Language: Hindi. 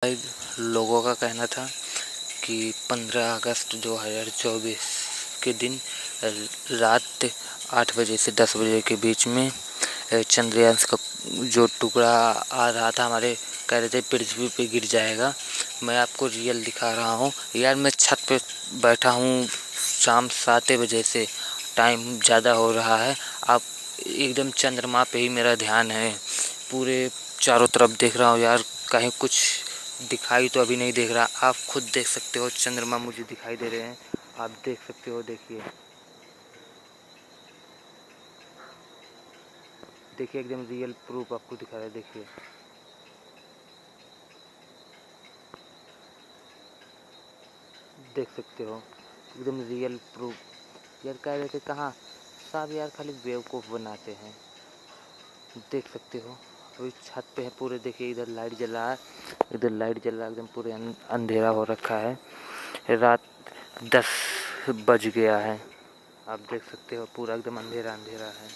लोगों का कहना था कि 15 अगस्त 2024 के दिन रात 8 बजे से 10 बजे के बीच में चंद्रयान का जो टुकड़ा आ रहा था हमारे कह रहे थे पृथ्वी पे गिर जाएगा। मैं आपको रियल दिखा रहा हूँ यार। मैं छत पे बैठा हूँ शाम 7 बजे से, टाइम ज़्यादा हो रहा है। आप एकदम चंद्रमा पे ही मेरा ध्यान है, पूरे चारों तरफ देख रहा हूँ यार। कहीं कुछ दिखाई तो अभी नहीं देख रहा। आप खुद देख सकते हो चंद्रमा मुझे दिखाई दे रहे हैं, आप देख सकते हो। देखिए देखिए एकदम रियल प्रूफ आपको दिखा रहा है। देखिए देख सकते हो एकदम रियल प्रूफ। यार कह रहे थे कहाँ सब यार खाली बेवकूफ़ बनाते हैं। देख सकते हो अभी छत पे है पूरे। देखिए इधर लाइट जला है, इधर लाइट जला, एकदम पूरे अंधेरा हो रखा है। रात 10 बज गया है, आप देख सकते हो पूरा एकदम अंधेरा अंधेरा है।